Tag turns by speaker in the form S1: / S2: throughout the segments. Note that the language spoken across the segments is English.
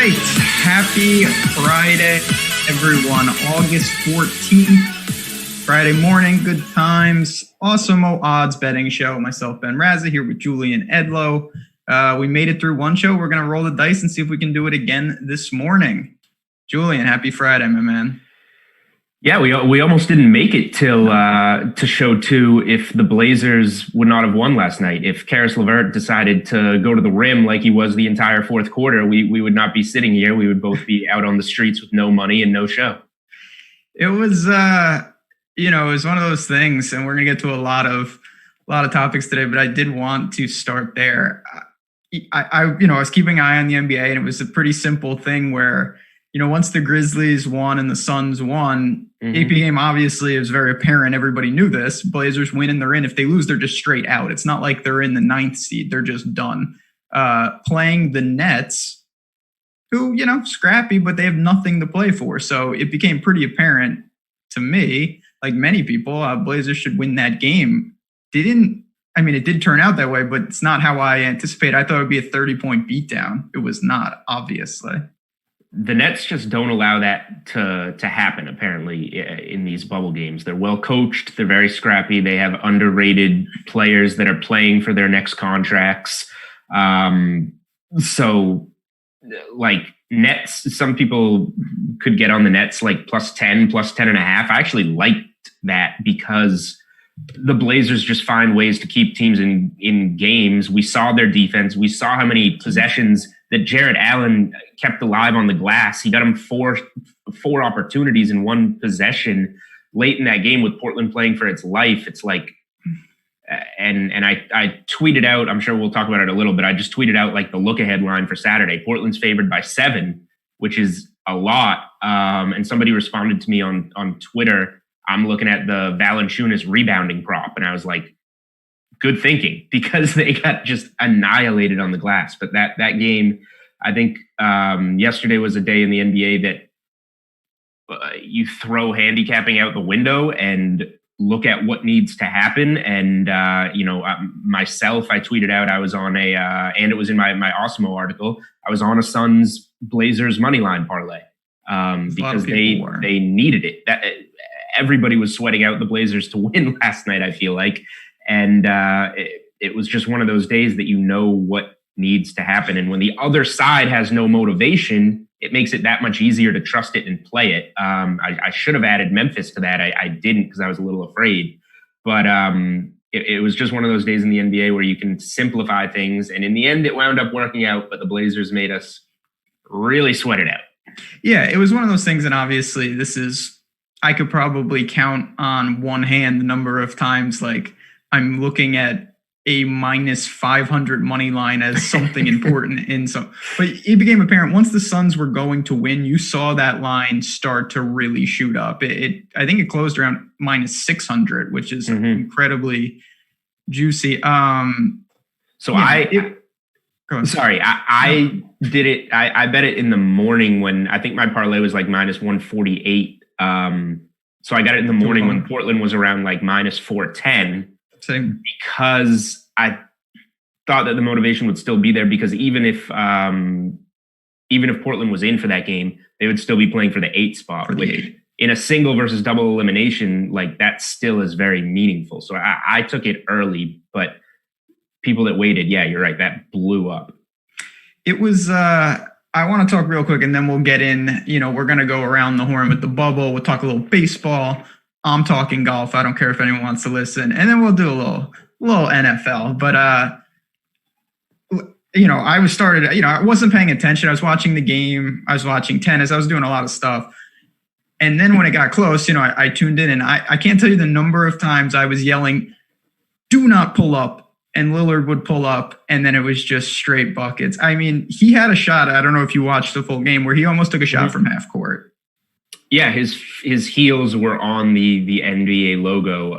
S1: right. Happy Friday, everyone. August 14th, Friday morning, good times. Awesemo odds betting show. Myself, Ben Rasa, here with Julian Edlow. We made it through one show. We're going to roll the dice and see if we can do it again this morning. Julian, happy Friday, my man.
S2: Yeah, we almost didn't make it till to show two if the Blazers would not have won last night. If Karis LeVert decided to go to the rim like he was the entire fourth quarter, we would not be sitting here. We would both be out on the streets with no money and no show.
S1: It was, it was one of those things, and we're going to get to a lot of topics today, but I did want to start there. I was keeping an eye on the NBA, and it was a pretty simple thing where, once the Grizzlies won and the Suns won, AP game obviously is very apparent. Everybody knew this. Blazers win and they're in. If they lose, they're just straight out. It's not like they're in the 9th seed. They're just done. Playing the Nets, who, scrappy, but they have nothing to play for. So it became pretty apparent to me, like many people, Blazers should win that game. It did turn out that way, but it's not how I anticipated. I thought it would be a 30-point beatdown. It was not, obviously.
S2: The Nets just don't allow that to happen, apparently, in these bubble games. They're well coached. They're very scrappy. They have underrated players that are playing for their next contracts. So, Nets, some people could get on the Nets like plus 10, plus 10.5. I actually liked that because the Blazers just find ways to keep teams in games. We saw their defense. We saw how many possessions that Jared Allen kept alive on the glass. He got him four opportunities in one possession late in that game with Portland playing for its life. It's like, and I tweeted out, I'm sure we'll talk about it a little bit. I just tweeted out like the look ahead line for Saturday. Portland's favored by 7, which is a lot. And somebody responded to me on Twitter. I'm looking at the Valanciunas rebounding prop. And I was like, good thinking, because they got just annihilated on the glass. But that game, I think yesterday was a day in the NBA that you throw handicapping out the window and look at what needs to happen. And, myself, I tweeted out, I was on and it was in my Awesemo article, I was on a Suns Blazers money line parlay because they needed it. Everybody was sweating out the Blazers to win last night, I feel like. And it was just one of those days that what needs to happen. And when the other side has no motivation, it makes it that much easier to trust it and play it. I should have added Memphis to that. I didn't because I was a little afraid. But it was just one of those days in the NBA where you can simplify things. And in the end, it wound up working out. But the Blazers made us really sweat it out.
S1: Yeah, it was one of those things. And obviously, I could probably count on one hand the number of times I'm looking at a minus 500 money line as something important but it became apparent once the Suns were going to win, you saw that line start to really shoot up. I think it closed around minus 600, which is incredibly juicy. I did it. I bet it in the morning when I think my parlay was like minus 148. So I got it in the morning when Portland was around like minus 410. Same.
S2: Because I thought that the motivation would still be there, because even if Portland was in for that game, they would still be playing for the 8th spot. In a single versus double elimination, that still is very meaningful. So I took it early, but people that waited, yeah, you're right, that blew up.
S1: It was I want to talk real quick and then we'll get in, we're going to go around the horn with the bubble. We'll talk a little baseball. I'm talking golf. I don't care if anyone wants to listen. And then we'll do a little NFL. But, I wasn't paying attention. I was watching the game. I was watching tennis. I was doing a lot of stuff. And then when it got close, I tuned in and I can't tell you the number of times I was yelling, do not pull up. And Lillard would pull up, and then it was just straight buckets. I mean, he had a shot. I don't know if you watched the full game where he almost took a shot from half court.
S2: Yeah, his heels were on the NBA logo,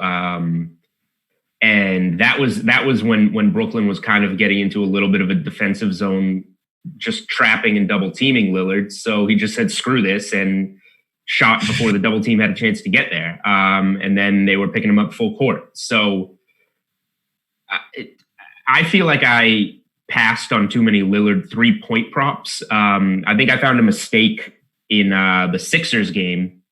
S2: and that was when Brooklyn was kind of getting into a little bit of a defensive zone, just trapping and double teaming Lillard. So he just said, "Screw this," and shot before the double team had a chance to get there. And then they were picking him up full court. So I feel like I passed on too many Lillard 3-point props. I think I found a mistake in the Sixers game,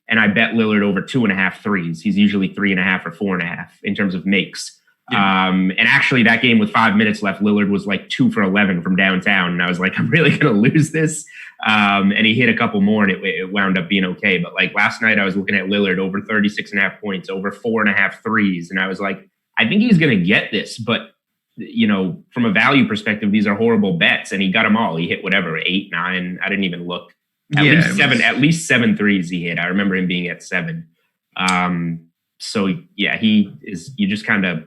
S2: and I bet Lillard over 2.5 threes. He's usually 3.5 or 4.5 in terms of makes. Yeah. And actually that game with 5 minutes left, Lillard was like 2 for 11 from downtown. And I was like, I'm really going to lose this. And he hit a couple more and it wound up being okay. But like last night I was looking at Lillard over 36.5 points, over 4.5 threes. And I was like, I think he's going to get this, but you know, from a value perspective, these are horrible bets. And he got them all. He hit whatever, 8, 9. I didn't even look. At least 7 threes he hit. I remember him being at 7. So yeah, he is, you just kind of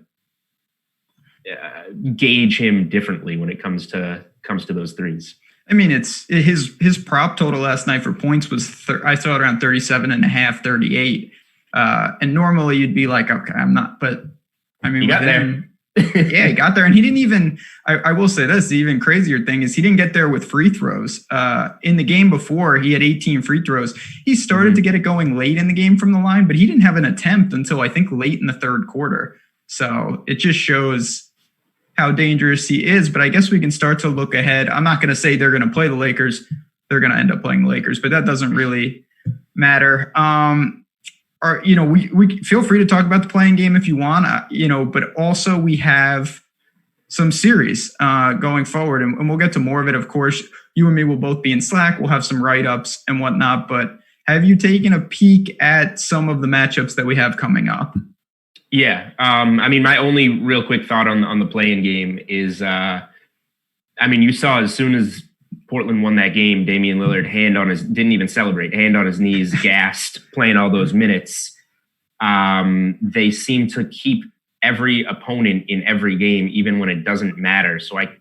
S2: gauge him differently when it comes to those threes.
S1: I mean, it's his prop total last night for points was I saw it around 37.5, 38. And normally you'd be like, okay, I'm not, but I mean,
S2: he got there.
S1: Yeah, he got there, and he didn't even. I will say this: the even crazier thing is he didn't get there with free throws. In the game before, he had 18 free throws. He started to get it going late in the game from the line, but he didn't have an attempt until I think late in the third quarter. So it just shows how dangerous he is. But I guess we can start to look ahead. I'm not going to say they're going to play the Lakers. They're going to end up playing the Lakers, but that doesn't really matter. Or, you know, we feel free to talk about the playing game if you want, you know, but also we have some series going forward, and we'll get to more of it. Of course, you and me will both be in Slack. We'll have some write-ups and whatnot, but have you taken a peek at some of the matchups that we have coming up?
S2: Yeah. I mean, my only real quick thought on the play-in game is, I mean, you saw as soon as Portland won that game, Damian Lillard didn't even celebrate, hand on his knees, gassed, playing all those minutes. They seem to keep every opponent in every game, even when it doesn't matter. So I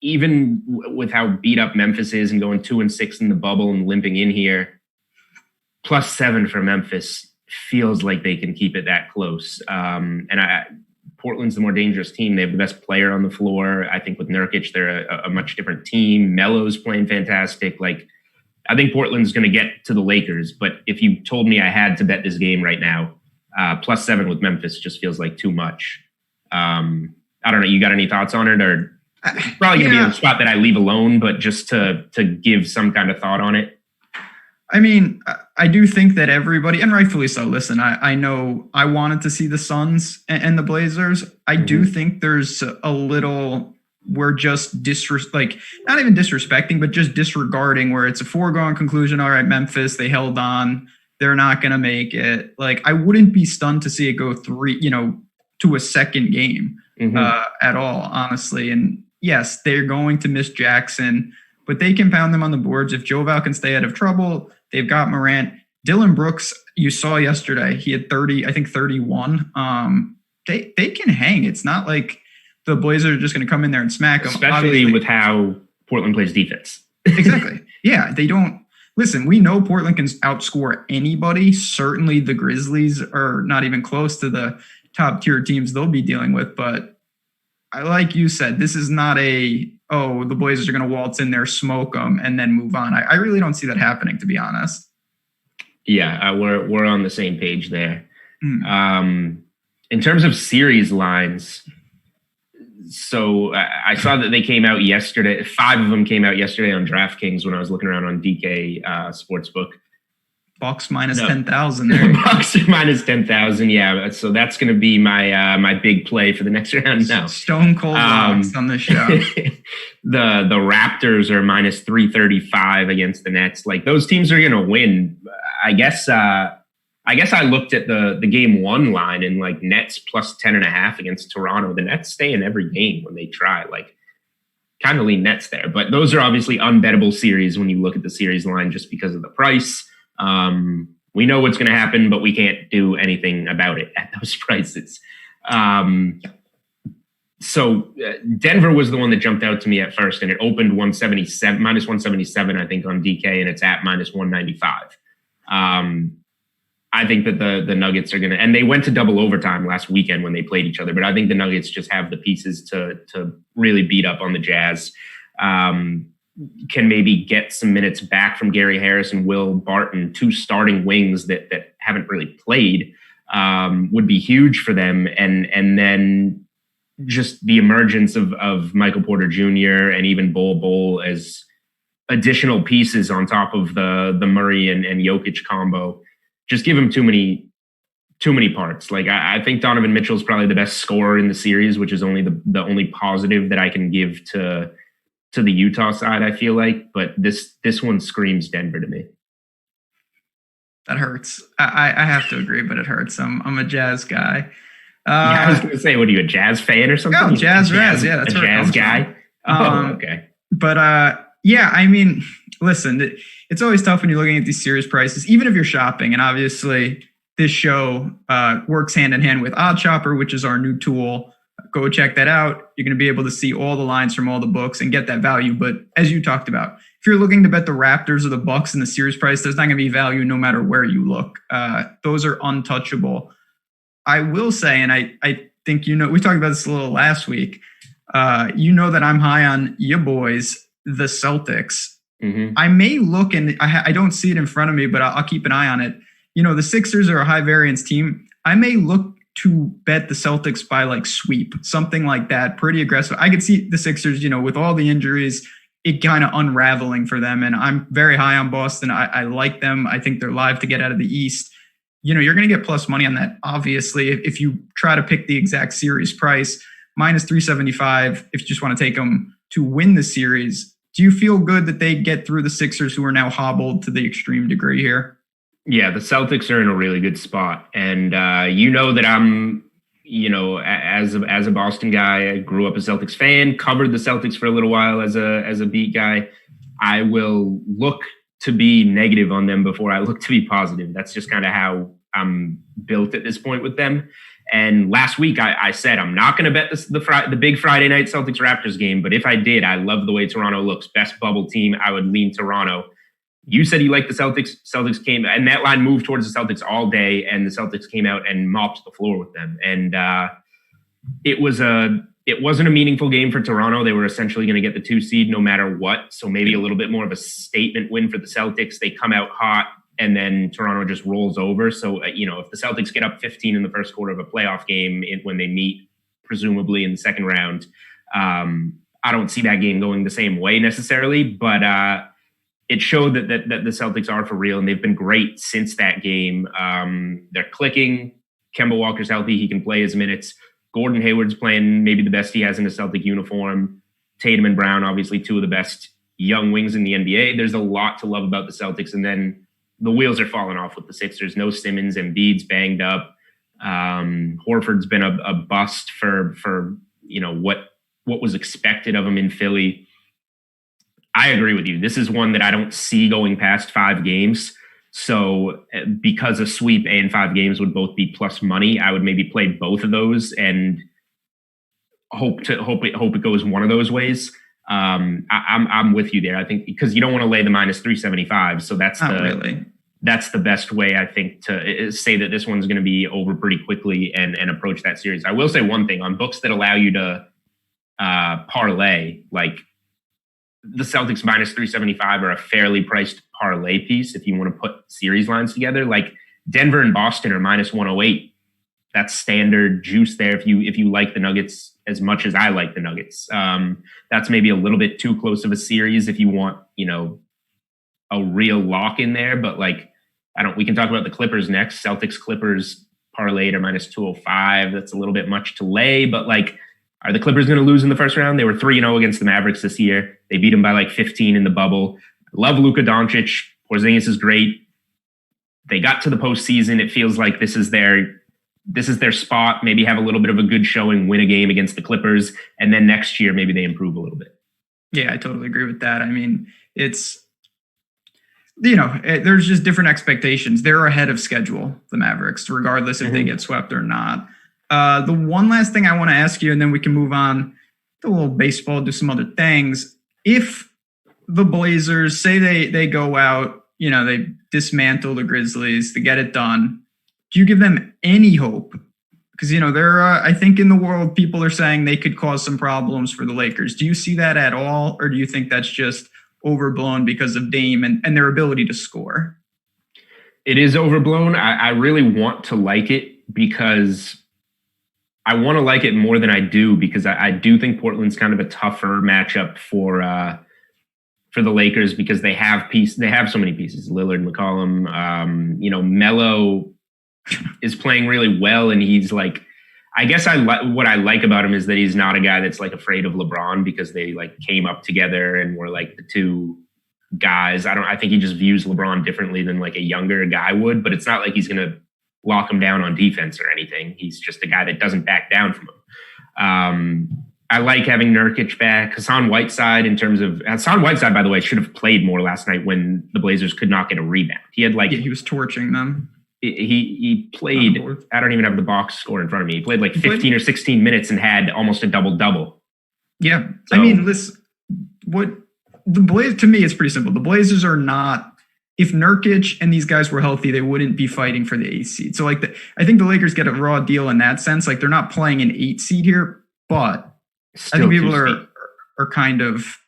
S2: even with how beat up Memphis is and going 2-6 in the bubble and limping in here, +7 for Memphis feels like they can keep it that close. Portland's the more dangerous team. They have the best player on the floor. I think with Nurkic, they're a much different team. Melo's playing fantastic. Like, I think Portland's going to get to the Lakers. But if you told me I had to bet this game right now, +7 with Memphis just feels like too much. I don't know. You got any thoughts on it? Or probably going to be a spot that I leave alone, but just to give some kind of thought on it.
S1: I mean, I do think that everybody, and rightfully so, listen, I know I wanted to see the Suns and the Blazers. I do think there's a little, we're just not even disrespecting, but just disregarding where it's a foregone conclusion. All right, Memphis, they held on. They're not going to make it. Like, I wouldn't be stunned to see it go to a second game at all, honestly. And yes, they're going to miss Jackson, but they can pound them on the boards. If Joe Val can stay out of trouble, they've got Morant. Dylan Brooks, you saw yesterday, he had 31. They can hang. It's not like the Blazers are just going to come in there and smack them.
S2: Especially
S1: obviously,
S2: with how Portland plays defense.
S1: Exactly. Yeah, they don't. Listen, we know Portland can outscore anybody. Certainly the Grizzlies are not even close to the top tier teams they'll be dealing with. But like you said, this is not the Blazers are going to waltz in there, smoke them, and then move on. I really don't see that happening, to be honest.
S2: Yeah, we're on the same page there. In terms of series lines, so I saw that they came out yesterday. 5 of them came out yesterday on DraftKings when I was looking around on DK Sportsbook.
S1: Bucks minus 10,000 there.
S2: Bucks minus 10,000. Yeah. So that's going to be my big play for the next round now.
S1: Stone cold locks on the show.
S2: The Raptors are minus 335 against the Nets. Like, those teams are going to win. I guess I looked at the game 1 line and like Nets +10.5 against Toronto. The Nets stay in every game when they try, like, kind of lean Nets there, but those are obviously unbettable series when you look at the series line just because of the price. We know what's going to happen, but we can't do anything about it at those prices. So Denver was the one that jumped out to me at first, and it opened minus 177, I think, on DK, and it's at minus 195. I think that the Nuggets are going to, and they went to double overtime last weekend when they played each other, but I think the Nuggets just have the pieces to really beat up on the Jazz. Can maybe get some minutes back from Gary Harris and Will Barton, 2 starting wings that haven't really played, would be huge for them. And then just the emergence of Michael Porter Jr. and even Bol as additional pieces on top of the Murray and Jokic combo just give him too many parts. Like I think Donovan Mitchell is probably the best scorer in the series, which is only the only positive that I can give to the Utah side, I feel like. But this one screams Denver to me.
S1: That hurts. I have to agree, but it hurts. I'm a Jazz guy.
S2: Yeah, I was going to say, what are you, a Jazz fan or something?
S1: Oh, Jazz Raz. Yeah, that's
S2: a Jazz guy.
S1: From.
S2: Okay.
S1: But yeah, I mean, listen, it's always tough when you're looking at these series prices, even if you're shopping. And obviously, this show works hand in hand with Odd Shopper, which is our new tool. Go check that out. You're going to be able to see all the lines from all the books and get that value. But as you talked about, if you're looking to bet the Raptors or the Bucks in the series price, there's not going to be value no matter where you look. Those are untouchable. I will say, and I think, we talked about this a little last week. That I'm high on you boys, the Celtics.
S2: Mm-hmm.
S1: I may look, and I don't see it in front of me, but I'll keep an eye on it. The Sixers are a high variance team. I may look to bet the Celtics by like sweep, something like that, pretty aggressive. I could see the Sixers, with all the injuries, it kind of unraveling for them. And I'm very high on Boston. I like them. I think they're live to get out of the East. You're going to get plus money on that, obviously, if you try to pick the exact series price, minus 375, if you just want to take them to win the series. Do you feel good that they get through the Sixers, who are now hobbled to the extreme degree here?
S2: Yeah, the Celtics are in a really good spot. And that I'm, as a Boston guy, I grew up a Celtics fan, covered the Celtics for a little while as a beat guy. I will look to be negative on them before I look to be positive. That's just kind of how I'm built at this point with them. And last week I said I'm not going to bet the big Friday night Celtics Raptors game, but if I did, I love the way Toronto looks. Best bubble team, I would lean Toronto. You said you liked the Celtics. Celtics came, and that line moved towards the Celtics all day, and the Celtics came out and mopped the floor with them. And it wasn't a meaningful game for Toronto. They were essentially going to get the 2 seed no matter what. So maybe a little bit more of a statement win for the Celtics. They come out hot, and then Toronto just rolls over. So, if the Celtics get up 15 in the first quarter of a playoff game when they meet, presumably in the second round, I don't see that game going the same way necessarily. But it showed that the Celtics are for real, and they've been great since that game. They're clicking. Kemba Walker's healthy. He can play his minutes. Gordon Hayward's playing maybe the best he has in a Celtic uniform. Tatum and Brown, obviously two of the best young wings in the NBA. There's a lot to love about the Celtics. And then the wheels are falling off with the Sixers. No Simmons, Embiid's banged up. Horford's been a bust for what was expected of him in Philly. I agree with you. This is one that I don't see going past 5 games. So because a sweep and 5 games would both be plus money, I would maybe play both of those and hope it goes one of those ways. I'm with you there. I think because you don't want to lay the minus 375. So that's the best way, I think, to say that this one's going to be over pretty quickly and approach that series. I will say one thing on books that allow you to parlay, like the Celtics minus 375 are a fairly priced parlay piece if you want to put series lines together. Like Denver and Boston are minus 108. That's standard juice there if you like the Nuggets as much as I like the Nuggets. That's maybe a little bit too close of a series if you want, a real lock in there. But we can talk about the Clippers next. Celtics Clippers parlayed are minus 205. That's a little bit much to lay, but are the Clippers going to lose in the first round? They were 3-0 against the Mavericks this year. They beat them by 15 in the bubble. Love Luka Doncic. Porzingis is great. They got to the postseason. It feels like this is their spot. Maybe have a little bit of a good showing, win a game against the Clippers, and then next year maybe they improve a little bit.
S1: Yeah, I totally agree with that. I mean, it's there's just different expectations. They're ahead of schedule, the Mavericks, regardless if they get swept or not. The one last thing I want to ask you, and then we can move on to a little baseball, do some other things. If the Blazers say they go out, they dismantle the Grizzlies to get it done, do you give them any hope? Because, they're, I think in the world, people are saying they could cause some problems for the Lakers. Do you see that at all? Or do you think that's just overblown because of Dame and their ability to score?
S2: It is overblown. I really want to like it because I want to like it more than I do because I do think Portland's kind of a tougher matchup for the Lakers because they have so many pieces. Lillard, McCollum, Melo is playing really well, and he's like, I guess what I like about him is that he's not a guy that's like afraid of LeBron because they like came up together and were like the two guys. I think he just views LeBron differently than like a younger guy would, but it's not like he's gonna lock him down on defense or anything. He's just a guy that doesn't back down from him. I like having Nurkic back. Hassan Whiteside, by the way, should have played more last night when the Blazers could not get a rebound. He had he
S1: was torching them.
S2: He played, I don't even have the box score in front of me. He played like 15 or 16 minutes and had almost a double-double.
S1: Yeah. So, I mean, listen, the Blazers, to me, it's pretty simple. The Blazers are not, if Nurkic and these guys were healthy, they wouldn't be fighting for the 8th seed. So, I think the Lakers get a raw deal in that sense. Like, they're not playing an 8 seed here, but I think people are kind of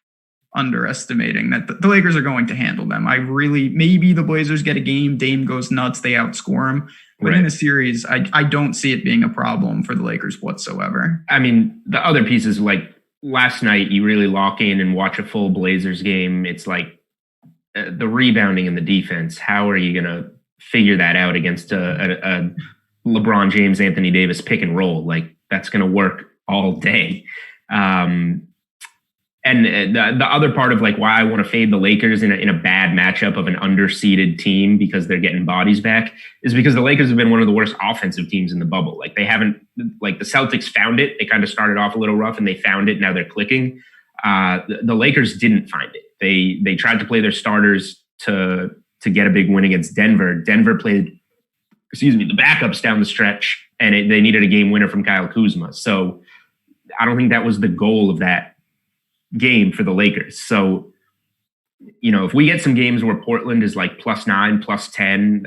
S1: underestimating that the Lakers are going to handle them. Maybe the Blazers get a game, Dame goes nuts, they outscore him. But in a series, I don't see it being a problem for the Lakers whatsoever.
S2: I mean, the other pieces, like last night, you really lock in and watch a full Blazers game. It's like the rebounding and the defense. How are you going to figure that out against a LeBron James, Anthony Davis pick and roll? Like that's going to work all day. And the other part of like why I want to fade the Lakers in a bad matchup of an underseeded team because they're getting bodies back is because the Lakers have been one of the worst offensive teams in the bubble. Like they haven't, like the Celtics found it. They kind of started off a little rough and they found it. Now they're clicking. The Lakers didn't find it. They tried to play their starters to get a big win against Denver. Denver played, the backups down the stretch and they needed a game winner from Kyle Kuzma. So I don't think that was the goal of that game for the Lakers. So, if we get some games where Portland is like +9, +10,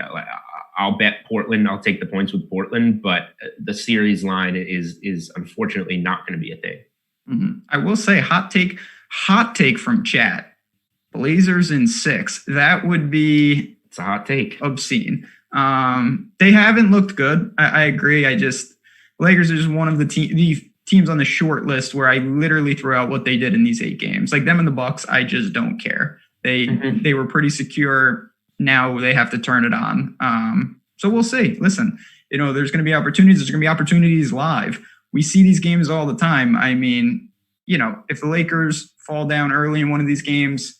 S2: I'll bet Portland. I'll take the points with Portland, but the series line is unfortunately not going to be a thing.
S1: Mm-hmm. I will say hot take from chat. Blazers in 6. That would be
S2: it's a hot take.
S1: Obscene. They haven't looked good. I agree. Lakers are just one of the teams on the short list where I literally threw out what they did in these 8 games. Like them and the Bucks, I just don't care. They were pretty secure. Now they have to turn it on. So we'll see. Listen, there's going to be opportunities. There's going to be opportunities live. We see these games all the time. I mean, if the Lakers fall down early in one of these games,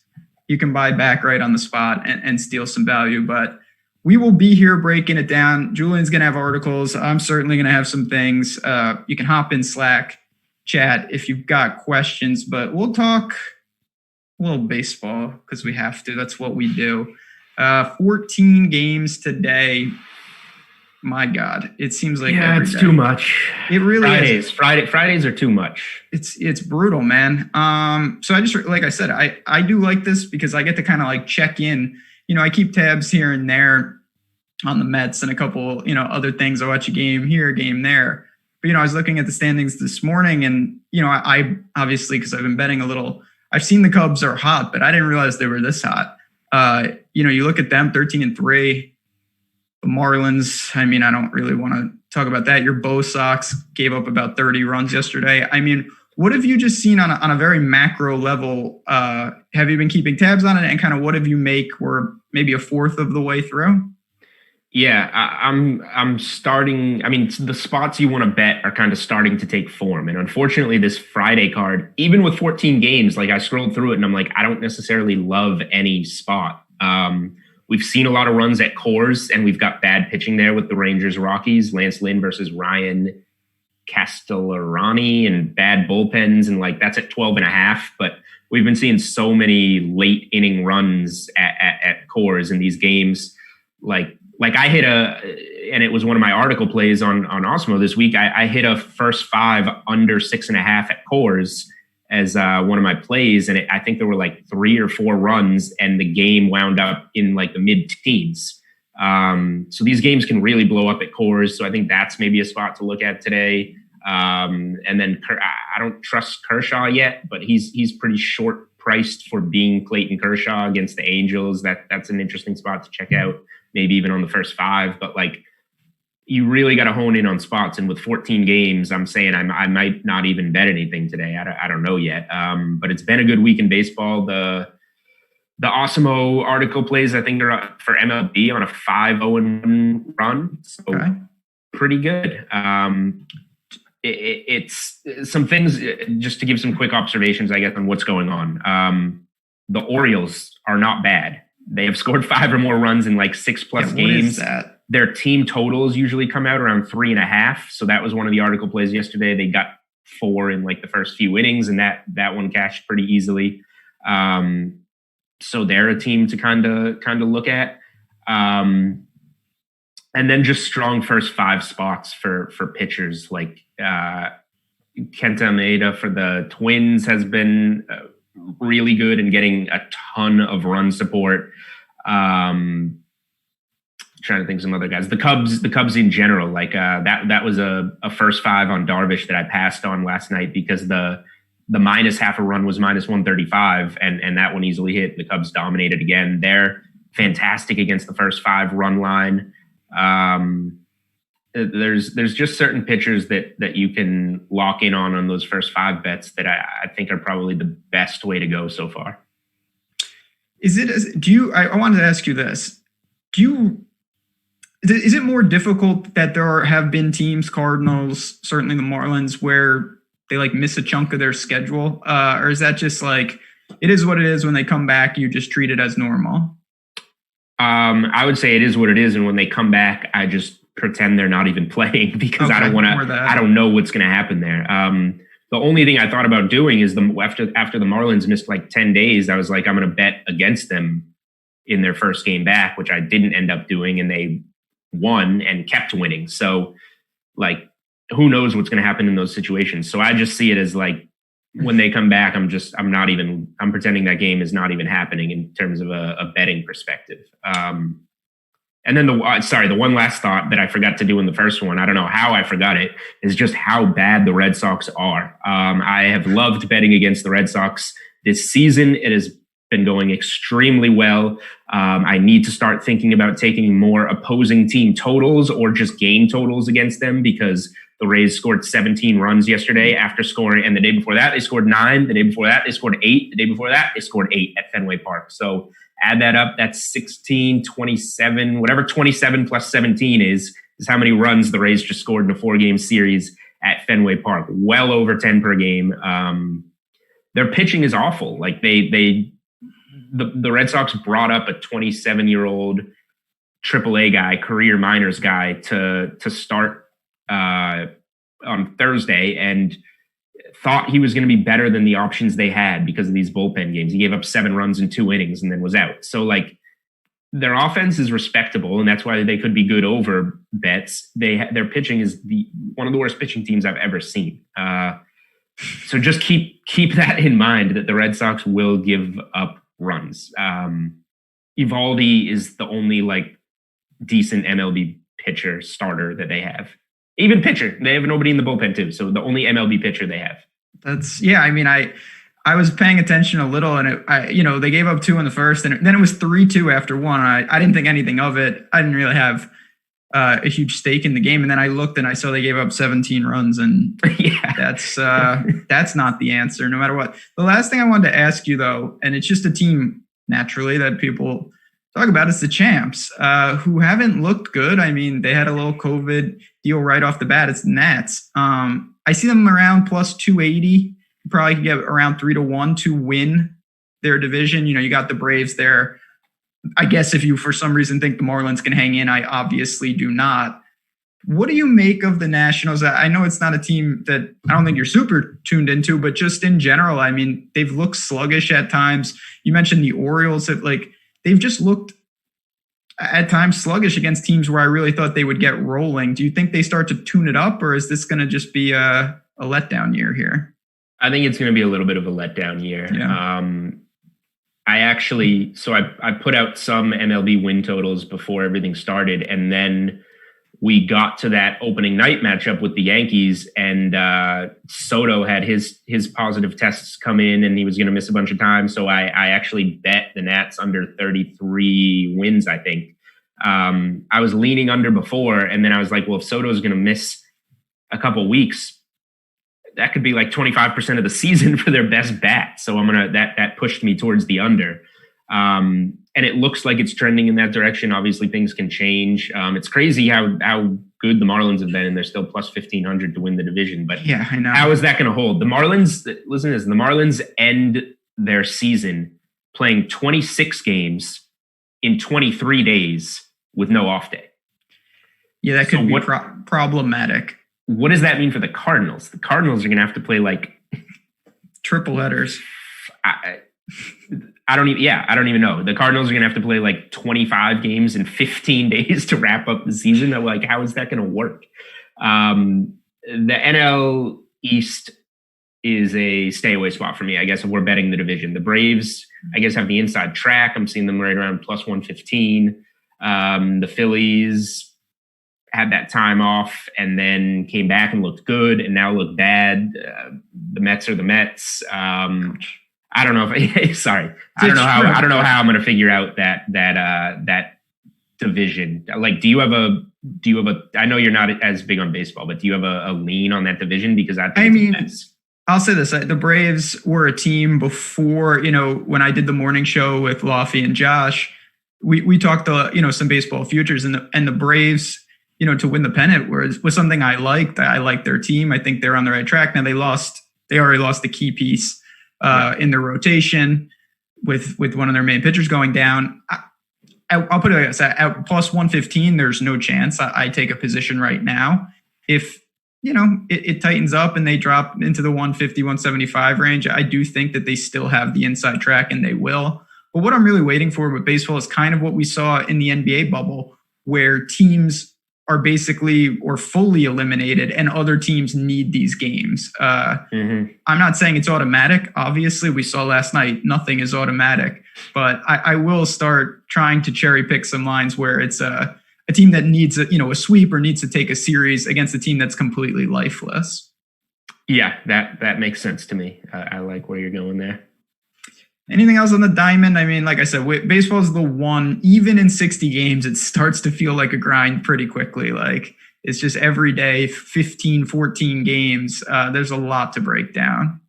S1: you can buy back right on the spot and steal some value. But we will be here breaking it down. Julian's going to have articles. I'm certainly going to have some things. You can hop in Slack, chat if you've got questions, but we'll talk a little baseball because we have to. That's what we do. 14 games today. My God, it seems like every
S2: it's
S1: day.
S2: Too much.
S1: It really is.
S2: Fridays are too much.
S1: It's brutal, man. So I just, like I said, I do like this because I get to kind of like check in. I keep tabs here and there on the Mets and a couple, other things. I watch a game here, a game there. But, I was looking at the standings this morning and, I obviously, because I've been betting a little, I've seen the Cubs are hot, but I didn't realize they were this hot. You look at them 13-3, the Marlins. I mean, I don't really want to talk about that. Your Bo Sox gave up about 30 runs yesterday. I mean, what have you just seen on a very macro level? Have you been keeping tabs on it, and kind of what have you make? We're maybe a fourth of the way through.
S2: Yeah, I'm starting. I mean, the spots you want to bet are kind of starting to take form, and unfortunately, this Friday card, even with 14 games, like I scrolled through it and I'm like, I don't necessarily love any spot. We've seen a lot of runs at Coors, and we've got bad pitching there with the Rangers Rockies, Lance Lynn versus Ryan Castellarani, and bad bullpens, and like that's at 12.5. But we've been seeing so many late inning runs at Coors in these games. Like I hit and it was one of my article plays on Awesemo this week. I hit a first 5 under 6.5 at Coors as one of my plays, and I think there were like 3 or 4 runs, and the game wound up in like the mid-teens. So these games can really blow up at Coors. So I think that's maybe a spot to look at today. And then I don't trust Kershaw yet, but he's pretty short priced for being Clayton Kershaw against the Angels. That's an interesting spot to check out, maybe even on the first 5. But like you really got to hone in on spots. And with 14 games, I'm saying I might not even bet anything today. I don't know yet. But it's been a good week in baseball. The Awesemo article plays, I think, are for MLB on a 5-0-1 run. So pretty good. It's some things, just to give some quick observations, I guess, on what's going on. The Orioles are not bad. They have scored 5 or more runs in like 6+ games. Their team totals usually come out around 3.5. So that was one of the article plays yesterday. They got 4 in like the first few innings, and that one cashed pretty easily. So they're a team to kind of look at. And then just strong first 5 spots for pitchers. Like Kenta Maeda for the Twins has been really good and getting a ton of run support. Trying to think of some other guys. The Cubs in general, like that was a first 5 on Darvish that I passed on last night because the minus half a run was minus 135, and that one easily hit. The Cubs dominated again. They're fantastic against the first 5 run line. There's just certain pitchers that you can lock in on those first 5 bets that I think are probably the best way to go so far.
S1: I wanted to ask you this. Is it more difficult that there have been teams, Cardinals, certainly the Marlins, where they like miss a chunk of their schedule? Or is that just like, it is what it is, when they come back, you just treat it as normal?
S2: I would say it is what it is. And when they come back, I just pretend they're not even playing because I don't know what's going to happen there. The only thing I thought about doing is after the Marlins missed like 10 days, I was like, I'm going to bet against them in their first game back, which I didn't end up doing. And they won and kept winning. So like, who knows what's going to happen in those situations. So I just see it as like, when they come back, I'm pretending that game is not even happening in terms of a betting perspective. And then the one last thought that I forgot to do in the first one, I don't know how I forgot it, is just how bad the Red Sox are. I have loved betting against the Red Sox this season. It has been going extremely well. I need to start thinking about taking more opposing team totals or just game totals against them, because the Rays scored 17 runs yesterday after scoring, and the day before that they scored 9. The day before that they scored 8. The day before that they scored 8 at Fenway Park. So add that up, that's 16, 27, whatever 27 plus 17 is how many runs the Rays just scored in a 4-game series at Fenway Park. Well over 10 per game. Their pitching is awful. Like the Red Sox brought up a 27-year-old AAA guy, career minors guy, to start on Thursday, and thought he was going to be better than the options they had because of these bullpen games. He gave up 7 runs in 2 innings and then was out. So like, their offense is respectable, and that's why they could be good over bets. Their pitching is one of the worst pitching teams I've ever seen. So just keep that in mind, that the Red Sox will give up runs. Evaldi is the only like decent MLB pitcher starter that they have. Even pitcher, they have nobody in the bullpen too. So the only MLB pitcher they have.
S1: I mean, I was paying attention a little, and they gave up 2 in the first, and then it was 3-2 after 1. I didn't think anything of it. I didn't really have a huge stake in the game, and then I looked and I saw they gave up 17 runs, and that's not the answer, no matter what. The last thing I wanted to ask you, though, and it's just a team naturally that people talk about, is the Champs, who haven't looked good. I mean, they had a little COVID deal right off the bat. It's the Nats. I see them around plus 280. You probably could get around 3-1 to win their division. You got the Braves there. I guess if you, for some reason, think the Marlins can hang in, I obviously do not. What do you make of the Nationals? I know it's not a team that I don't think you're super tuned into, but just in general, I mean, they've looked sluggish at times. You mentioned the Orioles, that like they've just looked at times sluggish against teams where I really thought they would get rolling. Do you think they start to tune it up, or is this going to just be a letdown year here?
S2: I think it's going to be a little bit of a letdown year. Yeah. I put out some MLB win totals before everything started, and then we got to that opening night matchup with the Yankees, and Soto had his positive tests come in, and he was going to miss a bunch of time. So I actually bet the Nats under 33 wins, I think. I was leaning under before, and then I was like, well, if Soto's going to miss a couple weeks, that could be like 25% of the season for their best bat. So that pushed me towards the under. And it looks like it's trending in that direction. Obviously things can change. It's crazy how good the Marlins have been, and they're still plus 1,500 to win the division. But
S1: yeah, I know.
S2: How is that going to hold? The Marlins, listen to this, the Marlins end their season playing 26 games in 23 days with no off day.
S1: Yeah, that could be problematic.
S2: What does that mean for the Cardinals? The Cardinals are going to have to play like
S1: triple headers.
S2: I don't even know. The Cardinals are going to have to play like 25 games in 15 days to wrap up the season. I'm like, how is that going to work? The NL East is a stay away spot for me, I guess, if we're betting the division. The Braves, I guess, have the inside track. I'm seeing them right around plus 115. The Phillies had that time off and then came back and looked good and now look bad. The Mets are the Mets. I don't know if sorry. I don't know how I'm going to figure out that division. Like, do you have a I know you're not as big on baseball, but do you have a lean on that division? Because I mean,
S1: I'll say this. The Braves were a team before, when I did the morning show with Laffy and Josh, we talked some baseball futures and the Braves, to win the pennant was something I liked. I liked their team. I think they're on the right track. Now they already lost the key piece in their rotation with one of their main pitchers going down. I'll put it like this, at plus 115, there's no chance I take a position right now. If, it tightens up and they drop into the 150, 175 range, I do think that they still have the inside track and they will. But what I'm really waiting for with baseball is kind of what we saw in the NBA bubble, where teams are basically or fully eliminated and other teams need these games. I'm not saying it's automatic. Obviously, we saw last night, nothing is automatic, but I will start trying to cherry pick some lines where it's a team that needs a sweep or needs to take a series against a team that's completely lifeless.
S2: Yeah, that makes sense to me. I like where you're going there.
S1: Anything else on the diamond? I mean, like I said, baseball is the one, even in 60 games, it starts to feel like a grind pretty quickly. Like it's just every day, 15, 14 games. There's a lot to break down.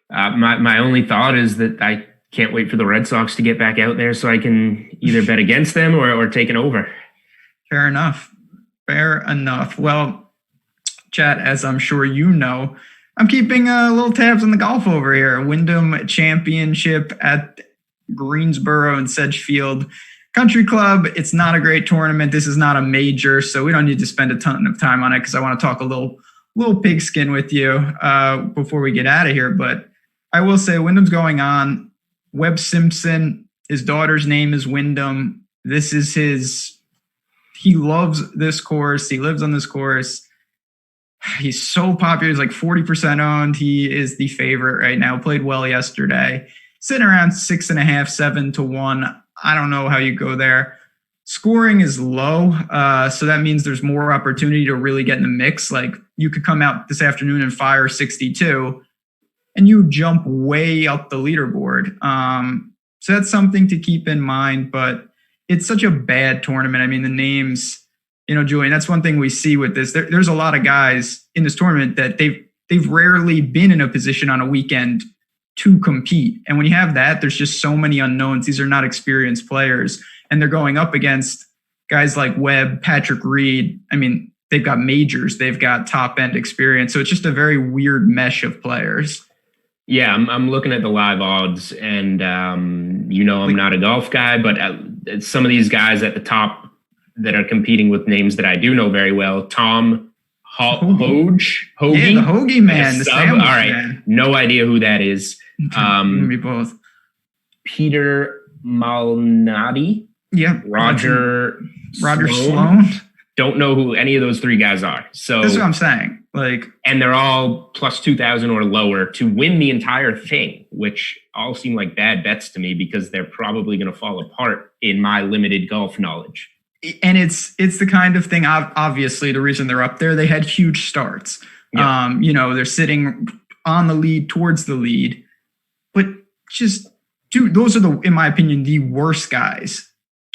S2: My only thought is that I can't wait for the Red Sox to get back out there so I can either bet against them or take an over.
S1: Fair enough. Well, chat, as I'm sure you know, I'm keeping little tabs on the golf over here. Wyndham Championship at Greensboro and Sedgefield Country Club. It's not a great tournament. This is not a major, so we don't need to spend a ton of time on it because I want to talk a little pigskin with you before we get out of here. But I will say Wyndham's going on. Webb Simpson, his daughter's name is Wyndham. This is he loves this course. He lives on this course. He's so popular. He's like 40% owned. He is the favorite right now. Played well yesterday. Sitting around 6.5, 7 to 1. I don't know how you go there. Scoring is low. So that means there's more opportunity to really get in the mix. Like you could come out this afternoon and fire 62 and you jump way up the leaderboard. So that's something to keep in mind, but it's such a bad tournament. I mean, the names, Julian, that's one thing we see with this. There's a lot of guys in this tournament that they've rarely been in a position on a weekend to compete. And when you have that, there's just so many unknowns. These are not experienced players. And they're going up against guys like Webb, Patrick Reed. I mean, they've got majors. They've got top-end experience. So it's just a very weird mesh of players.
S2: Yeah, I'm looking at the live odds, and I'm not a golf guy, but some of these guys at the top that are competing with names that I do know very well. Tom Hoge.
S1: Yeah, the Hoagie man. The
S2: sub. All right. Man. No idea who that is.
S1: Me both.
S2: Peter Malnati.
S1: Yeah.
S2: Roger
S1: Sloan.
S2: Don't know who any of those three guys are. So
S1: that's what I'm saying.
S2: And they're all plus 2,000 or lower to win the entire thing, which all seem like bad bets to me because they're probably going to fall apart in my limited golf knowledge.
S1: And it's the kind of thing, obviously, the reason they're up there, they had huge starts. Yep. They're sitting on the lead, towards the lead. But those are in my opinion, the worst guys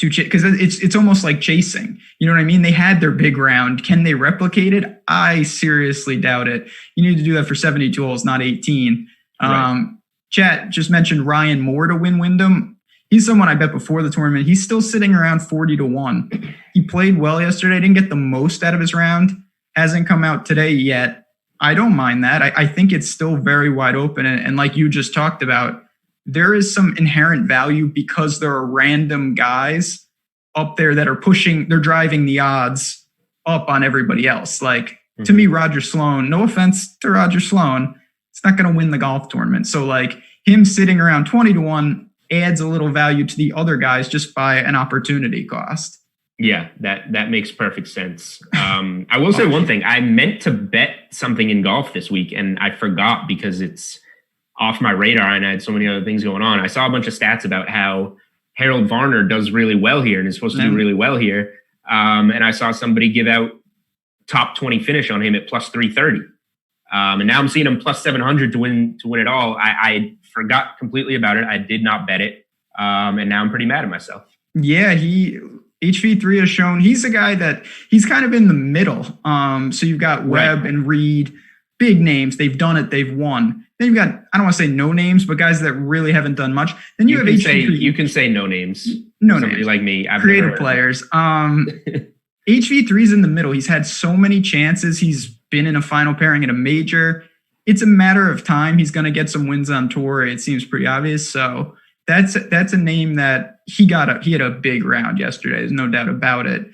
S1: because it's almost like chasing. You know what I mean? They had their big round. Can they replicate it? I seriously doubt it. You need to do that for 72 holes, not 18.
S2: Right.
S1: Chat just mentioned Ryan Moore to win Wyndham. He's someone I bet before the tournament. He's still sitting around 40-1. He played well yesterday. Didn't get the most out of his round. Hasn't come out today yet. I don't mind that. I think it's still very wide open. And like you just talked about, there is some inherent value because there are random guys up there that are they're driving the odds up on everybody else. Like, to me, Roger Sloan, no offense to Roger Sloan, it's not going to win the golf tournament. So like him sitting around 20-1 adds a little value to the other guys just by an opportunity cost.
S2: Yeah, that makes perfect sense. I will say one thing. I meant to bet something in golf this week, and I forgot because it's off my radar and I had so many other things going on. I saw a bunch of stats about how Harold Varner does really well here and is supposed to do really well here. And I saw somebody give out top 20 finish on him at plus 330. And now I'm seeing him plus 700 to win it all. I forgot completely about it. I did not bet it. And now I'm pretty mad at myself.
S1: Yeah, HV3 has shown he's a guy that he's kind of in the middle. So you've got Webb and Reed, big names. They've done it. They've won. Then you've got, I don't want to say no names, but guys that really haven't done much. Then you have HV3.
S2: You can say no names.
S1: No
S2: Somebody
S1: names.
S2: like me.
S1: Creative players. HV3's in the middle. He's had so many chances. He's been in a final pairing at a major. It's a matter of time. He's going to get some wins on tour. It seems pretty obvious. So that's a name that he had a big round yesterday. There's no doubt about it.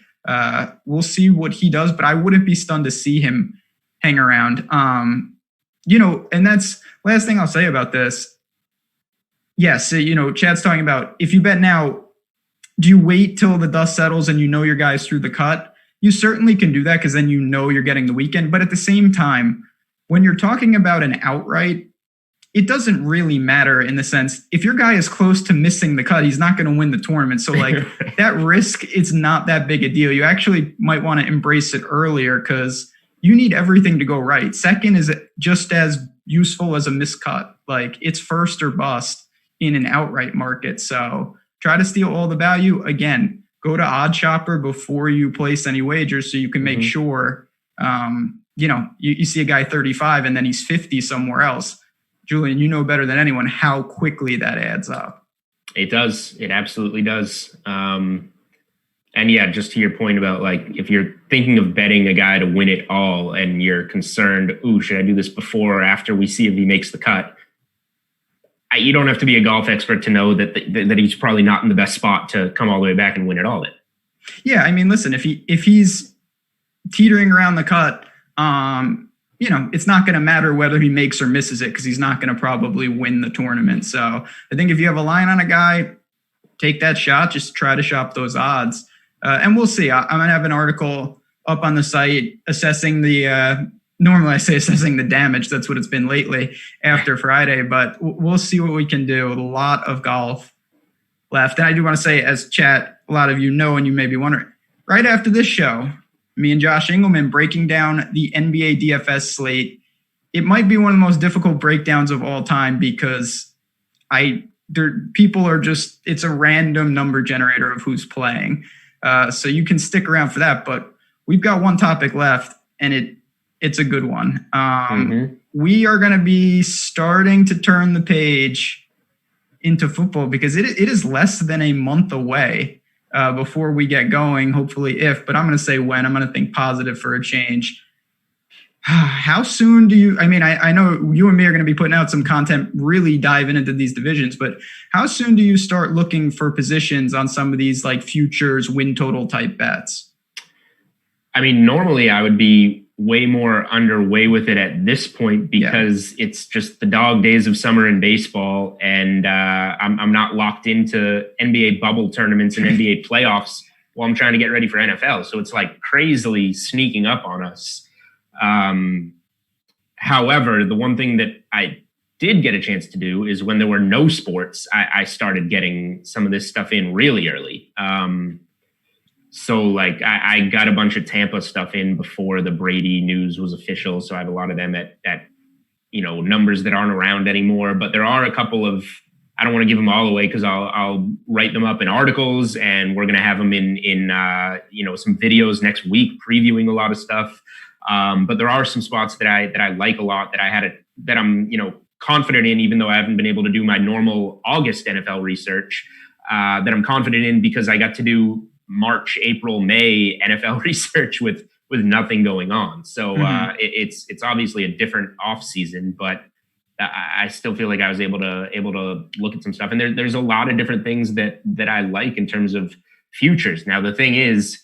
S1: We'll see what he does, but I wouldn't be stunned to see him hang around. And that's last thing I'll say about this. Yes, Chad's talking about if you bet now, do you wait till the dust settles and your guys through the cut? You certainly can do that because then you're getting the weekend. But at the same time, when you're talking about an outright, it doesn't really matter in the sense, if your guy is close to missing the cut, he's not going to win the tournament. So like that risk, it's not that big a deal. You actually might want to embrace it earlier because you need everything to go right. Second is just as useful as a miscut. Like it's first or bust in an outright market. So try to steal all the value. Again, go to Odd Shopper before you place any wagers so you can make sure, you see a guy 35 and then he's 50 somewhere else. Julian, you know better than anyone how quickly that adds up.
S2: It does. It absolutely does. And yeah, just to your point about like, if you're thinking of betting a guy to win it all and you're concerned, should I do this before or after we see if he makes the cut? You don't have to be a golf expert to know that he's probably not in the best spot to come all the way back and win it all.
S1: Yeah, I mean, listen, if he's teetering around the cut, it's not going to matter whether he makes or misses it because he's not going to probably win the tournament. So I think if you have a line on a guy, take that shot. Just try to shop those odds. And we'll see. I'm going to have an article up on the site assessing normally I say assessing the damage. That's what it's been lately after Friday, but we'll see what we can do. A lot of golf left. And I do want to say, as chat, a lot of you know, and you may be wondering, right after this show, me and Josh Engelman breaking down the NBA DFS slate. It might be one of the most difficult breakdowns of all time because it's a random number generator of who's playing. So you can stick around for that, but we've got one topic left and it's a good one. We are going to be starting to turn the page into football because it is less than a month away before we get going, hopefully but I'm going to say when. I'm going to think positive for a change. How soon I know you and me are going to be putting out some content, really diving into these divisions, but how soon do you start looking for positions on some of these like futures win total type bets? I mean,
S2: normally I would be way more underway with it at this point because it's just the dog days of summer in baseball, and I'm not locked into NBA bubble tournaments and NBA playoffs while I'm trying to get ready for NFL. So it's like crazily sneaking up on us. However, the one thing that I did get a chance to do is when there were no sports, I started getting some of this stuff in really early. So like I got a bunch of Tampa stuff in before the Brady news was official. So I have a lot of them at numbers that aren't around anymore, but there are a couple of I don't want to give them all away because I'll write them up in articles, and we're going to have them in some videos next week previewing a lot of stuff. But there are some spots that I like a lot that I'm confident in, even though I haven't been able to do my normal August NFL research. That I'm confident in because I got to do March, April, May NFL research with nothing going on. So it's obviously a different off season, but I still feel like I was able to look at some stuff. And there's a lot of different things that I like in terms of futures. Now, the thing is,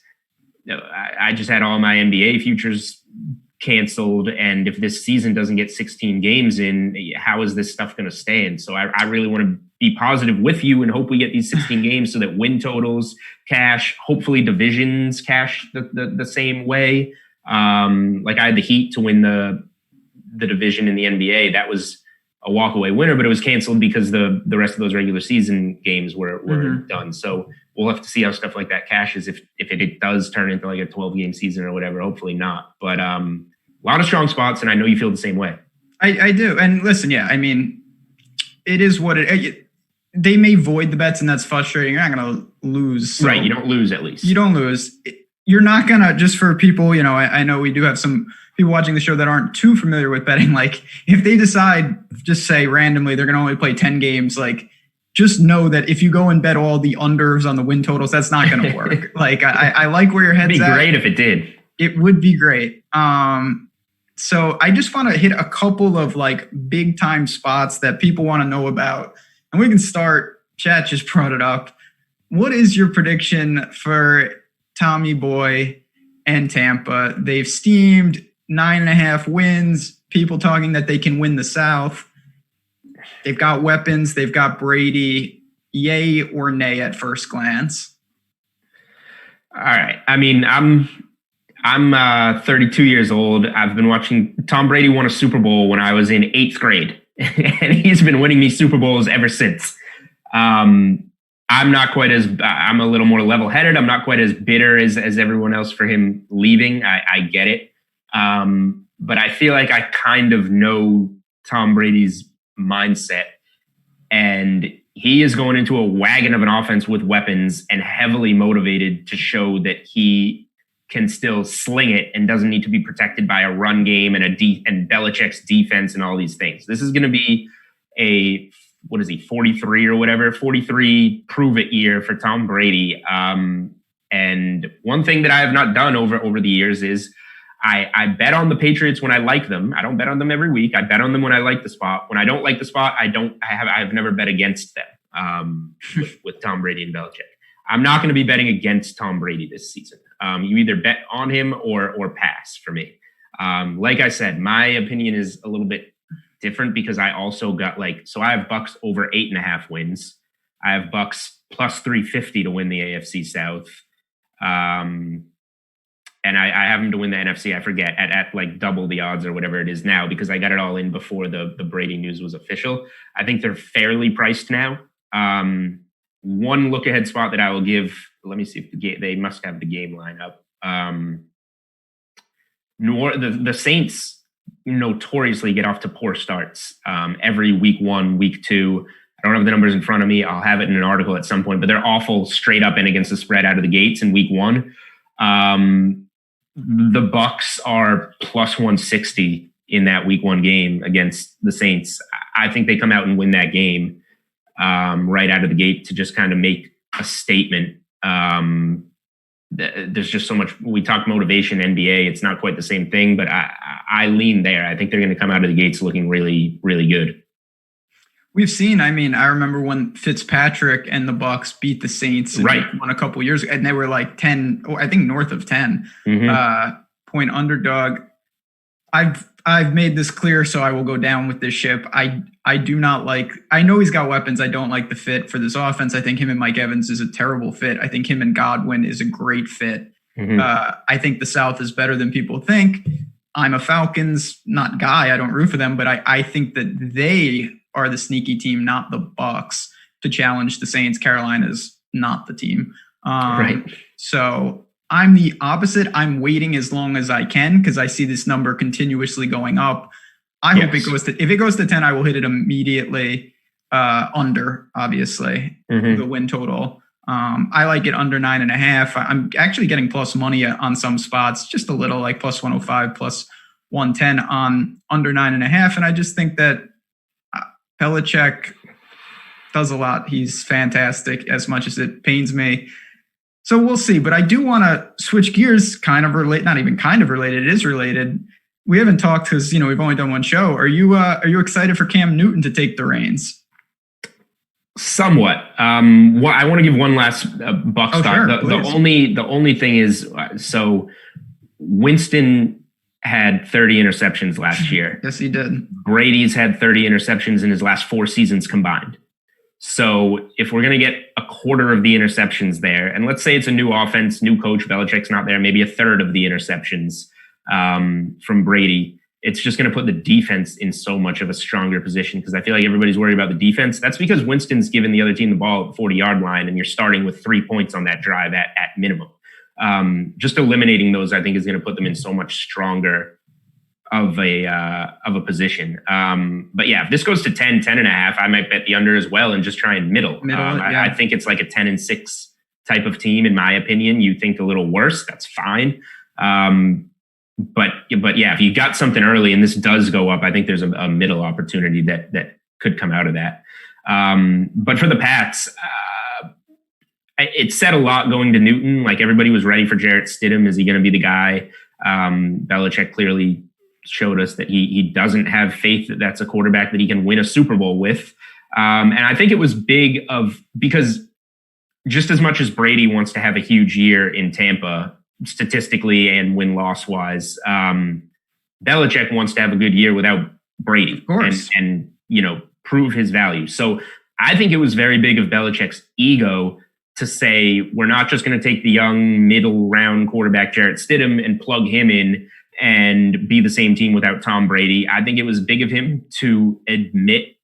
S2: I just had all my NBA futures canceled. And if this season doesn't get 16 games in, how is this stuff going to stay? And so I really want to be positive with you and hope we get these 16 games so that win totals cash, hopefully divisions cash the same way. Like I had the Heat to win the division in the NBA. That was a walkaway winner, but it was canceled because the rest of those regular season games were done. So we'll have to see how stuff like that cashes if it does turn into like a 12-game season or whatever. Hopefully not. But a lot of strong spots, and I know you feel the same way.
S1: I do. And listen, yeah, I mean, it is what they may void the bets, and that's frustrating. You're not going to lose. So
S2: right. You don't lose, at least.
S1: You don't lose. You're not going to, just for people, I know we do have some people watching the show that aren't too familiar with betting. Like if they decide, just say randomly, they're going to only play 10 games, like just know that if you go and bet all the unders on the win totals, that's not going to work. Like I like where your head's at.
S2: It'd be great if it did.
S1: It would be great. So I just want to hit a couple of like big time spots that people want to know about. And we can start, chat just brought it up. What is your prediction for Tommy Boy and Tampa? They've steamed 9.5 wins, people talking that they can win the South. They've got weapons. They've got Brady. Yay or nay at first glance?
S2: All right. I mean, I'm 32 years old. I've been watching. Tom Brady won a Super Bowl when I was in 8th grade, and he's been winning me Super Bowls ever since. I'm a little more level-headed. I'm not quite as bitter as everyone else for him leaving. I get it. But I feel like I kind of know Tom Brady's mindset, and he is going into a wagon of an offense with weapons and heavily motivated to show that he can still sling it and doesn't need to be protected by a run game and and Belichick's defense and all these things. This is going to be a 43 or whatever, 43 prove it year for Tom Brady. And one thing that I have not done over the years is I bet on the Patriots when I like them. I don't bet on them every week. I bet on them when I like the spot. When I don't like the spot, I've never bet against them with Tom Brady and Belichick. I'm not going to be betting against Tom Brady this season. You either bet on him or pass for me. Like I said, my opinion is a little bit different because I also got so I have Bucks over 8.5 wins. I have Bucks plus 350 to win the AFC South. And I have them to win the NFC, I forget, at like double the odds or whatever it is now because I got it all in before the Brady news was official. I think they're fairly priced now. One look ahead spot that I will give, let me see if they must have the game line up. The Saints notoriously get off to poor starts every week 1, week 2. I don't have the numbers in front of me. I'll have it in an article at some point, but they're awful straight up and against the spread out of the gates in week 1. The Bucks are plus 160 in that week 1 game against the Saints. I think they come out and win that game right out of the gate to just kind of make a statement. There's just so much. We talk motivation, NBA. It's not quite the same thing, but I lean there. I think they're going to come out of the gates looking really, really good.
S1: We've seen, I remember when Fitzpatrick and the Bucks beat the Saints won a couple years ago, and they were like 10, or I think north of 10 point underdog. I've made this clear, so I will go down with this ship. I do not like, I know he's got weapons. I don't like the fit for this offense. I think him and Mike Evans is a terrible fit. I think him and Godwin is a great fit. I think the South is better than people think. I'm a Falcons, not guy. I don't root for them, but I think that they are the sneaky team, not the Bucks, to challenge the Saints. Carolina's not the team.
S2: Right.
S1: So I'm the opposite. I'm waiting as long as I can because I see this number continuously going up. I hope it goes to, if it goes to 10, I will hit it immediately. under, obviously, the win total. I like it under 9.5. I'm actually getting plus money on some spots, just a little, like plus 105, plus 110 on under 9.5. And I just think that Belichick does a lot. He's fantastic, as much as it pains me. So we'll see. But I do want to switch gears, kind of relate, not even kind of related. It is related. We haven't talked because, we've only done one show. Are you excited for Cam Newton to take the reins?
S2: Somewhat. I want to give one last Bucs thought.
S1: Sure,
S2: the only thing is, so Winston had 30 interceptions last year.
S1: Yes, he did.
S2: Brady's had 30 interceptions in his last 4 seasons combined. So if we're going to get a quarter of the interceptions there, and let's say it's a new offense, new coach, Belichick's not there, maybe a third of the interceptions from Brady, it's just going to put the defense in so much of a stronger position, because I feel like everybody's worried about the defense. That's because Winston's given the other team the ball at the 40-yard line, and you're starting with 3 points on that drive at minimum. Just eliminating those, I think, is going to put them in so much stronger of a position. But yeah, if this goes to 10.5, I might bet the under as well and just try and middle. I think it's like a 10-6 type of team, in my opinion. You think a little worse, that's fine. But yeah, if you got something early and this does go up, I think there's a middle opportunity that could come out of that. But for the Pats, it said a lot going to Newton. Like, everybody was ready for Jarrett Stidham. Is he going to be the guy? Belichick clearly showed us that he doesn't have faith that that's a quarterback that he can win a Super Bowl with. And I think it was big because just as much as Brady wants to have a huge year in Tampa, statistically and win-loss wise, Belichick wants to have a good year without Brady,
S1: of course,
S2: and prove his value. So I think it was very big of Belichick's ego to say, we're not just going to take the young middle round quarterback Jarrett Stidham and plug him in and be the same team without Tom Brady. I think it was big of him to admit,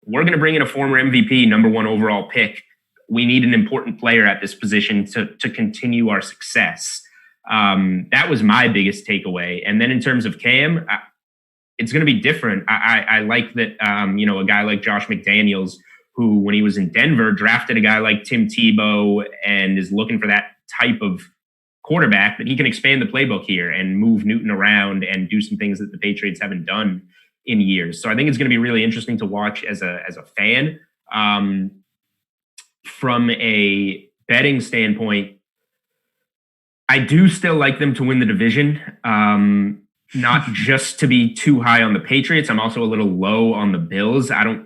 S2: we're going to bring in a former MVP, number 1 overall pick. We need an important player at this position to continue our success. That was my biggest takeaway. And then in terms of Cam, it's going to be different. I like that, a guy like Josh McDaniels, who, when he was in Denver, drafted a guy like Tim Tebow and is looking for that type of quarterback, that he can expand the playbook here and move Newton around and do some things that the Patriots haven't done in years. So I think it's going to be really interesting to watch as a fan. From a betting standpoint, I do still like them to win the division. Not just to be too high on the Patriots. I'm also a little low on the Bills. I don't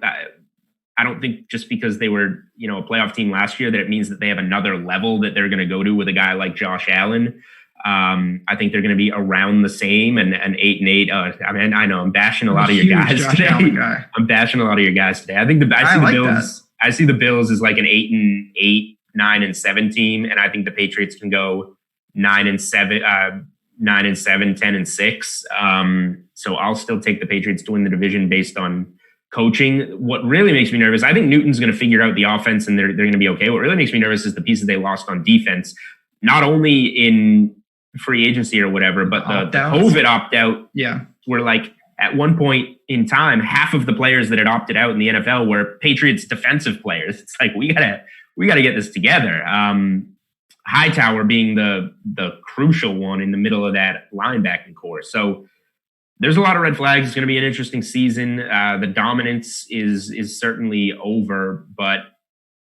S2: think just because they were, a playoff team last year that it means that they have another level that they're going to go to with a guy like Josh Allen. I think they're going to be around the same and 8-8. I know I'm bashing a lot of your guys today. I'm bashing a lot of your guys today. I think I see the Bills as like an 8-8, 9-7 team, and I think the Patriots can go 9-7, 10-6. So I'll still take the Patriots to win the division based on coaching. What really makes me nervous, I think Newton's going to figure out the offense and they're going to be okay. What really makes me nervous is the pieces they lost on defense, not only in free agency or whatever, but the COVID opt-out.
S1: Yeah,
S2: were like, at one point in time, half of the players that had opted out in the NFL were Patriots defensive players. It's like, we gotta get this together. Hightower being the crucial one in the middle of that linebacking core. So there's a lot of red flags. It's going to be an interesting season. The dominance is certainly over, but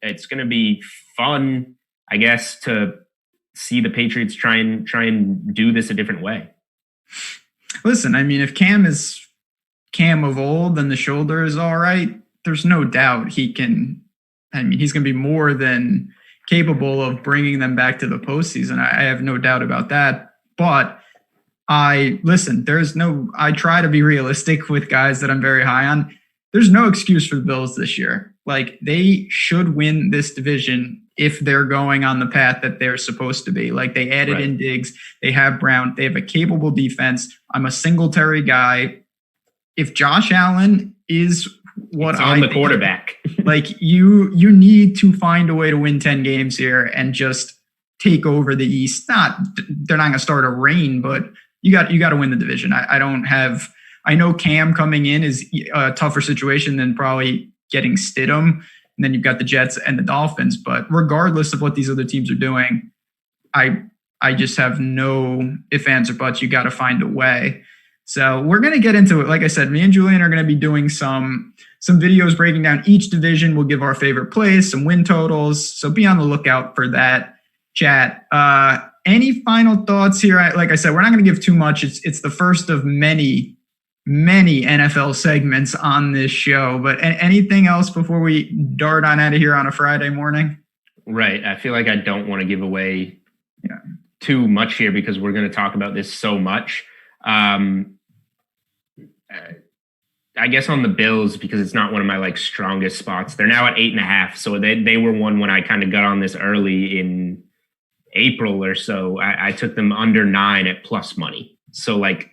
S2: it's going to be fun, I guess, to see the Patriots try and do this a different way.
S1: Listen, I mean, if Cam is Cam of old and the shoulder is all right, there's no doubt he's going to be more than capable of bringing them back to the postseason. I have no doubt about that. But I try to be realistic with guys that I'm very high on. There's no excuse for the Bills this year. Like, they should win this division if they're going on the path that they're supposed to be. Like, they added in Diggs, they have Brown, they have a capable defense. I'm a Singletary guy. If Josh Allen is
S2: the quarterback,
S1: like, you need to find a way to win 10 games here and just take over the East. They're not going to start a reign, but you got to win the division. I know Cam coming in is a tougher situation than probably getting Stidham, and then you've got the Jets and the Dolphins. But regardless of what these other teams are doing, I just have no ifs, ands, or buts. You got to find a way. So we're going to get into it. Like I said, me and Julian are going to be doing some videos breaking down each division. We'll give our favorite plays, some win totals. So be on the lookout for that, chat. Any final thoughts here? Like I said, we're not going to give too much. It's the first of many NFL segments on this show. But anything else before we dart on out of here on a Friday morning?
S2: Right. I feel like I don't want to give away too much here because we're going to talk about this so much. I guess on the Bills, because it's not one of my like strongest spots. They're now at 8.5. So they were one when I kind of got on this early in April or so. I took them under 9 at plus money. So like,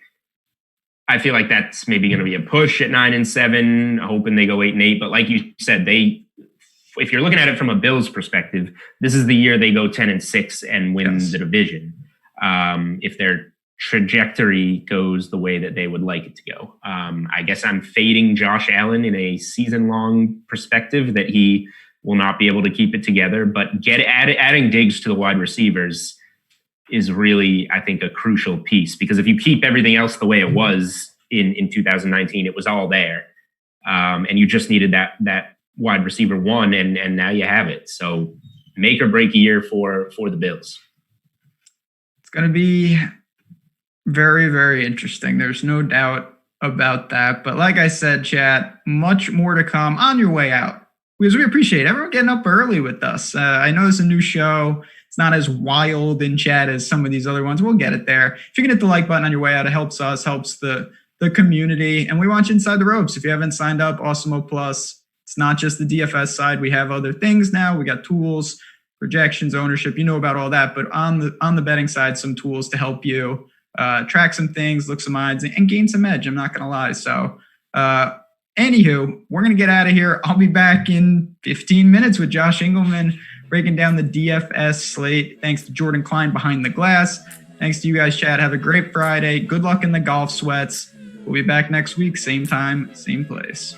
S2: I feel like that's maybe going to be a push at 9-7, hoping they go 8-8. But like you said, if you're looking at it from a Bills perspective, this is the year they go 10-6 and win the division. If their trajectory goes the way that they would like it to go. I guess I'm fading Josh Allen in a season-long perspective that he will not be able to keep it together. But adding Diggs to the wide receivers is really, I think, a crucial piece, because if you keep everything else the way it was in 2019, it was all there. And you just needed that wide receiver one, and now you have it. So make or break a year for the Bills.
S1: It's going to be very, very interesting. There's no doubt about that. But like I said, chat, much more to come on your way out, because we appreciate everyone getting up early with us. I know it's a new show. It's not as wild in chat as some of these other ones. We'll get it there. If you can hit the like button on your way out, it helps us, helps the community. And we want you inside the ropes. If you haven't signed up, Awesemo Plus, it's not just the DFS side. We have other things now. We got tools, projections, ownership. You know about all that. But on the betting side, some tools to help you track some things, look some odds, and gain some edge. I'm not going to lie. So anywho, we're going to get out of here. I'll be back in 15 minutes with Josh Engelman breaking down the DFS slate. Thanks to Jordan Klein behind the glass. Thanks to you guys, chat. Have a great Friday. Good luck in the golf sweats. We'll be back next week. Same time, same place.